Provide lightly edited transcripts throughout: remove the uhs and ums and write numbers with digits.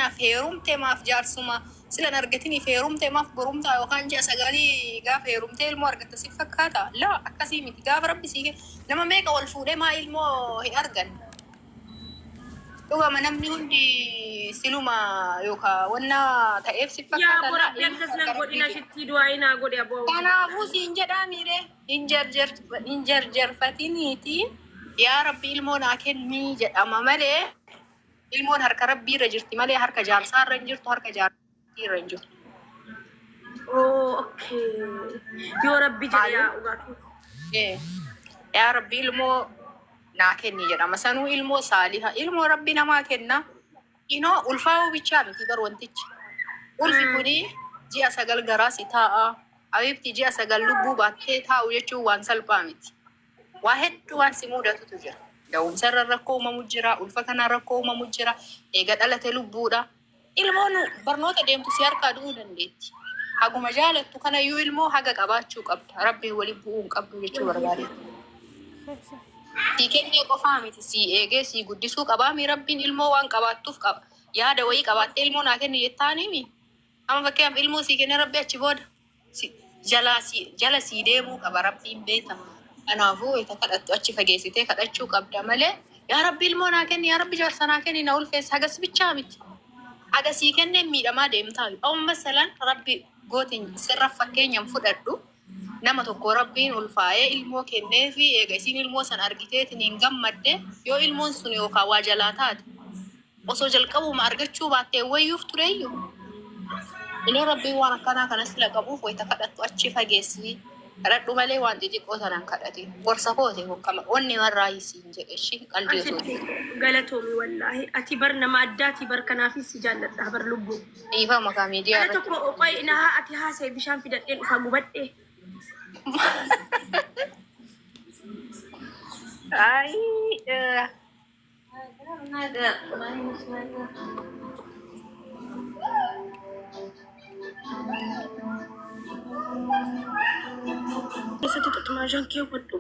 feerumte maaf jaarsuma silan argatini feerumte maaf borumta yookaan jaa sagalii gaaf feerumte ilmoo argatta si fakkaata la akkasii miti gaaf rabbi si nama meeqa wal fuudhee maa ilmoo hin argan dhugama namni hundi siluma yookaan wanna ta'eef si fakkaata la kanaafuu siin jedhaa miire hinjarjarfatiniiti yaa rabbi ilmoo naa kennii jedhama malee ilmoon harka rabbii irra jirti malee harka jaarsaa irra hin jirtu harka jaartii irra hin jirtu. Okay. Yoo rabbi jedhe yaa rabbi ilmoo naa kenni jedhama. Sanuu ilmoo saaliha. Ilmoo rabbi namaa kenna. Inoo ulfaa'uu bichaa miti bar wantichi. Ulfi kuni ji'a 9 garaas taa'a. Habibti ji'a 9 lubbuu baattee taa'u jechuun waan salphaa miti. Waa hedduu waan si mudatutu jira. Da'umsarra rakkoo uumamu jira, ulfa kana rakkoo uumamu jira, eega dhalate lubbuudha. Ilmoon barnoota deemtu si harkaa du'uu dandeetti. Haguma jaalattu kanayyuu ilmoo haga qabaachuu qabda. Rabbi waliin bu'uu hin qabdu jechuu barbaade. Si kennee qofaa miti si eegee si guddisuu qabaami rabbiin ilmoo waan qabaattuuf qaba. Yaada wayii qabaattee ilmoo naa kenni jettaaniimi. Amma fakkeenyaaf ilmoo si kennee rabbi achi booda jala si deemuu qaba rabbiin beekama. Kanaafuu isa kadhattu achi fageessitee kadhachuu qabda malee yaa rabbi ilmoo naa kenni yaa rabbi jaarsa naa kenni na ulfeessa hagas bichaa miti. Hagasii kenneen miidhamaa deemtaa. Amma salan rabbi gootiin sirra fakkeenyaan fudhadhu nama tokko rabbiin ulfaa'ee ilmoo kennee fi eega isiin ilmoo san argiteetiin hin gammadde yoo ilmoon sun yookaan waa jalaa taate osoo jalqabuma argachuu baattee wayyuuf tureeyyu. Iloo rabbiin waan akkanaa kanas la qabuuf wayita kadhattu achi fageessii. Kadhadhu malee waan xixiqqoo sanaan kadhate gorsa koote hokkama onni marraa isiin jedhe shi qalbiisuu galatoomi wallaahi ati bar nama addaati bar kanaafis si jaalladha bar lubbuu ifa maka miidiyaa irratti tokko qoy na ati haasee bishaan fidadhee dhufa gubadhee ay Majan kee waddu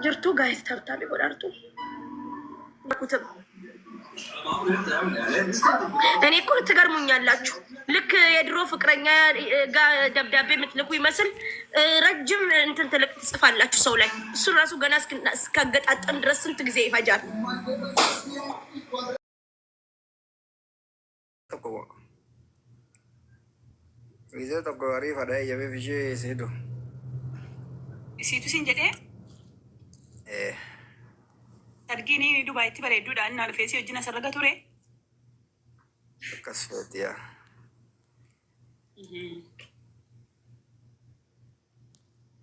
jirtu gaayis tartaabe godhartu እኔ እኮ ትገርሙኛላችሁ። ልክ የድሮ ፍቅረኛ ደብዳቤ የምትልኩ ይመስል ረጅም እንትን ትልቅ ትጽፋላችሁ ሰው ላይ። እሱ ራሱ ገና እስካገጣጠም ድረስ ስንት ጊዜ ይፈጃል? Video tokko gaarii fadhaa eeyyamee bishee seedu. Isiitu siin jedhee? Argini Dubaayitti bareedduudhaan na dhufee si wajjin asirra ture? Akkas feeti yaa.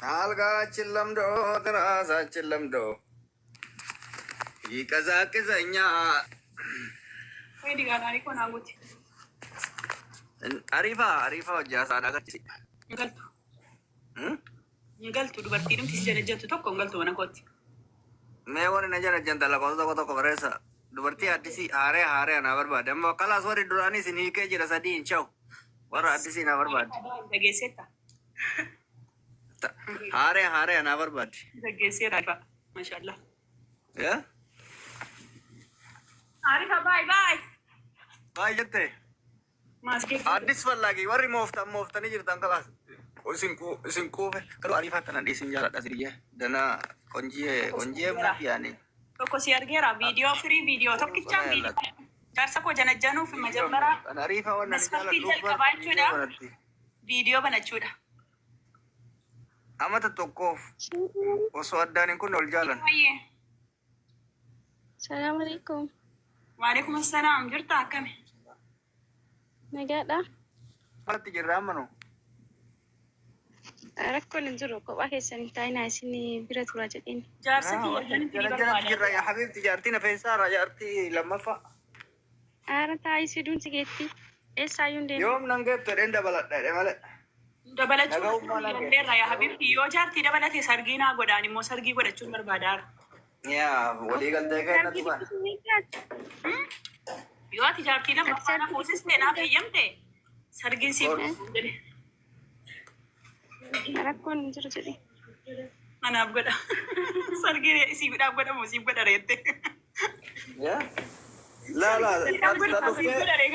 Algaa chillamdoo tiraasaa chillamdoo. Hiikasaa qiseenyaa. Fayyadi gaadhaan ikoo naa guuti. Arifa hojjaa saadhaa gatti. Ngaltu dubartii dhumti si janajjantu tokko ngaltu mana kootti. Mee wani na janajjanta lakkoofsa tokko bareessa. Dubartii addisii haaree anaa barbaade. Amma kalaas warri duraanii isin hiikee jira sadii hin chaa'u. Warra addisii naa barbaade. Dhageesseetta. Haaree anaa barbaade. Dhageesseera Arifa. Mashaallah. Yaa? Arifa baay. Baay jettee? Addis fallagi warri mooftanii jirtan kalaas. Isin kuufe garuu Arifaa kana dhiisin jaaladha siriyee. Dana qonjii mafiyyaanii. Tokko si argeera viidiyoo tokkichaan viidiyoo. Jaarsa koo janajjanuuf majabbara. Arifaa wannan masfaltii jalqabaa jechuudha. Viidiyoo banachuudha. Amata tokkoof osoo addaan hin kunne ol jaalan. Salaam alaikum. Waalaikum assalaam. Jirta akkami? Nagaadha. Maalti jirra amma noo? Rakkoon hin jiru kophaa keessanii taa'inaa isin bira tura jedheen. Jaarsa Janajjanatti jirra yaa Habiibti jaartii na feessaara jaartii lammaffaa. Aara taa'ii siduun si geetti. Eessaayyuu hin deemu. Yoom nan geettu edeen dabaladha edhe malee. Dabalachuu dandeerra yaa Habiibti yoo jaartii dabalate sargii naa godhaan immoo sargii godhachuun barbaadaara. Yaa walii galtee kennatu baana. Yoo ati jaartii lammaffaa na fuusistee naa fayyamte sargiin siif jedhe. Rakkoon hin jiru jedhe. Anaaf godha. Sargii isii godhaaf godhamu siif godha reette.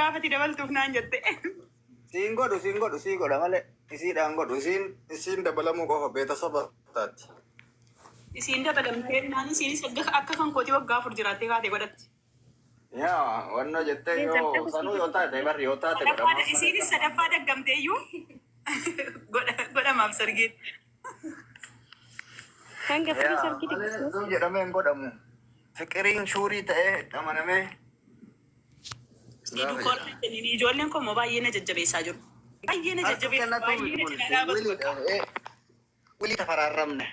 gaafati dabaltuuf naan jette. Siin godhu malee isiidhaan godhu isiin dabalamuu qofa beeta saba taati. Isiin dabalamtee naan isiinis akka kan kooti waggaa 4 jiraattee kaatee godhatti. Yaa wanna jettee yoo sanuu yoo taate barri yoo taate godhama. Isiinis sadaffaa daggamteeyyuu godhamaaf sargiin. Kan gaffarii sargii dhiqisuu. Sun jedhamee hin godhamu. Fiqiriin shuurii ta'ee amanamee. Ijoolleen kun baay'ee na jajjabeessaa jiru. Baay'ee na jajjabeessaa Wili tafaraaramne.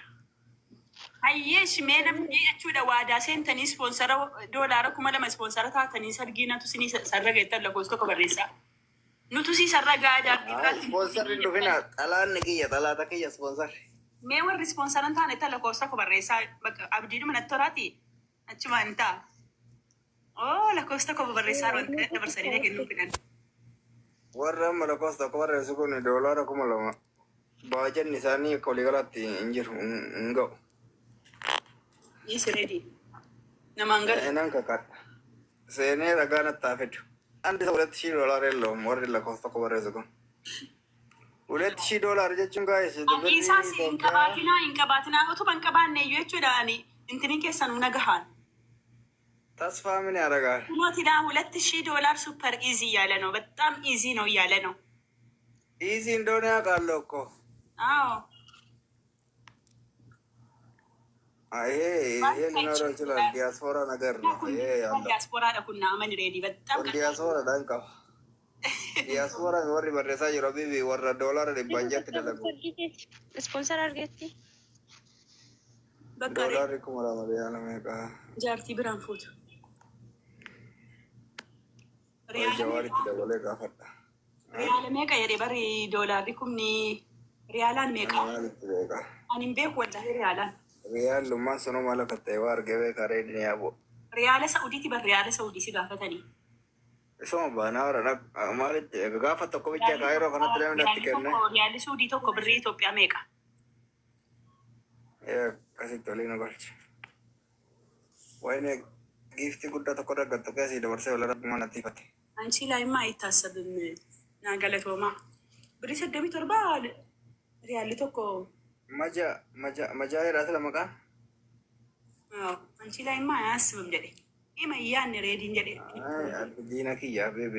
Hayyeesh mee namni jechuudha waadaa seentanii ispoonsara $2,000 ispoonsara taatanii sargiinatu sinii sarra geettan lakkoofsa tokko barreessaa. Nutu sii sarra gaadaa irratti. Ispoonsarri dhufina xalaanni kiyya xalaata kiyya ispoonsarri. Mee warri ispoonsaran taane tan lakkoofsa tokko barreessaa abdiidhuma natti toraati achuma hin ta'a. Lakkoofsa tokko barreessaa dabarsanii kennuu fidan. Warra amma lakkoofsa tokko barreessu kun $2,000. Baajanni isaanii akka waliigalaatti hin jiru hin ga'u. Is ready. Namaan gara. Seenaan kakadha. Seenee ragaa nattaa fidu. Andi isa $2,000 illoom warri lakkoofsa tokko barreessu kun. $2,000 jechuun gaa'eessi. Isaas hin qabaatinaa utuma hin qabaanneeyyuu jechuudhaan intini keessanuu nagahaan. Tasfaa ምን ያደርጋል? ሞቲና $2,000 ሱፐር ኢዚ እያለ ነው። በጣም ኢዚ ነው እያለ ነው። ኢዚ እንደሆነ ያውቃለሁ እኮ። አዎ ይሄ ሊኖረው ይችላል። ዲያስፖራ ነገር ነው። ዲያስፖራ ለኩና አመን ሬዲ በጣም ዲያስፖራ ዳንቃ ዲያስፖራ ወሪ በረሳ ይሮቢ ወረ $1 ዲባንጀት ደለጉ ስፖንሰር አርገቲ በቃ $1 ኩማራ ማሪያ ነው መቃ ጃርቲ ብራን ፎቶ ሪያል ደወለ ጋፈታ ሪያል ሜቃ የሬ በሪ $1 ኩምኒ ሪያላን ሜቃ አኒም ቤክ ወላ ሪያላን ሪያል ሉማን ሰኖ ማለከተ ይዋር ገበ ካሬድ ያቦ ሪያል ሳኡዲቲ በሪያል ሳኡዲ ሲጋፈተኒ እሶ ባናወራ ማለት ጋፈተ እኮ ብቻ ካይሮ ከነተ ለምን አትከነ ሪያል ሳኡዲ ተኮ ብሪ ኢትዮጵያ ሜቃ ከሲቶሊ ነው ባልች ወይኔ ጊፍት ጉዳ ተኮ ደገጠ ከሲ ደርሰ ወለረብ ማናት ይፈት አንቺ ላይማ አይታሰብም ናገለቶማ ብሪ ሰደሚ ተርባ ሪያል ተኮ መጃ ራስ ለመቃ አንቺ ላይማ አያስብም ጀዴ ኢማ ያን ሬዲን ጀዴ ዲና ኪያ ቤቤ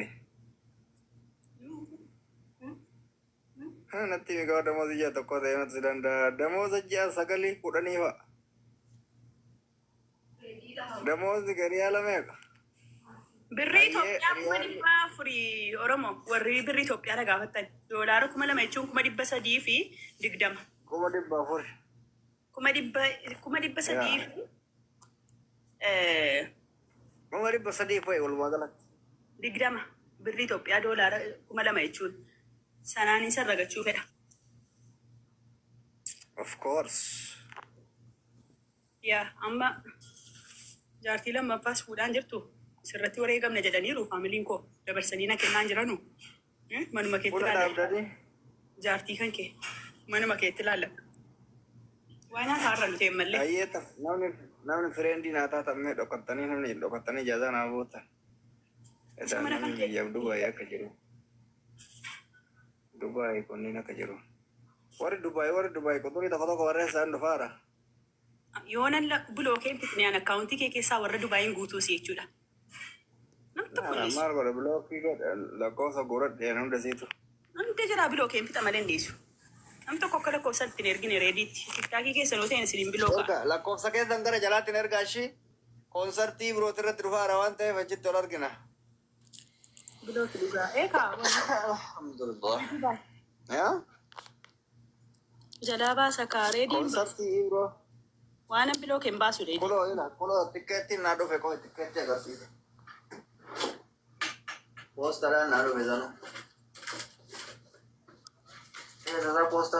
ነቲ ሚጋው ደሞዝ ያ ተቆ ደመት ዝደንዳ ደሞዝ ያ ሰገሊ ቁደኒዋ ደሞዝ ገሪያ ለመቃ ብሪ ኢትዮጵያ ኩመዲባ ፍሪ ኦሮሞ ወሪ ብሪ ኢትዮጵያ ለጋፈተን $1 ኩመለመቹን ኩመዲበሰ ዲፊ ድግደማ ኩመዲባ ፍሪ ኩመዲበሰ ዲፊ ኩመዲበሰ ዲፊ ወልዋገላት ድግደማ ብሪ ኢትዮጵያ $1 ኩመለመቹን ሰናኒ ሰረገቹ ፈዳ ኦፍ ኮርስ ያ አማ ጃርቲ ለማፋስ ፉዳን ጅርቱ ስረቲ ወሬ ገምነ ጀደኒሩ ፋሚሊን ኮ ደበርሰኒና ከናን ጅራኑ ማኑ ማኬት ላለ ጃርቲ ከንኬ ማኑ ማኬት ላለ ዋና ታረሉ ተመለ አየታ ናምን ፍሬንዲ ናታ ተመ ዶቀተኒ ጃዛና ቦታ እዳና ያብዱ ባያ ከጅሩ ዱባይ ኮኒና ከጅሩ ወር ዱባይ ቁጥሪ ተፈቶ ወረ ሳንዱ ፋራ የሆነለ ብሎ ከንትኒያን አካውንቲ ከኬሳ ወረ ዱባይን ጉቱ ሲቹላ ማር ወረ ብሎ ኪዶ ለቆሰ ጎረድ ነው እንደዚቱ እንደ ጀራ ብሎ ከንት ተመለ እንደሱ አምቶ ኮከለ ኮሰት ነርግን ሬዲት ቲክታክ ከሰ ነው ተን ሲሊም ብሎ ለቆሰ ከዘንገረ ጀላት ነርጋሺ ኮንሰርቲ ብሮ ትረት ዱፋራ ዋንተ ፈጅት ዶላር ግና ብሎ ትሉጋ ኤካ አልሐምዱሊላህ ያ ጀላባ ሰካሬዲ ኮንሰርቲ ብሮ ዋና ብሎ ከንባሱ ዴ ኮሎ ቲኬት እና ዶፌ ኮ ቲኬት ገርሲ posta na nalo mezano. Esa posta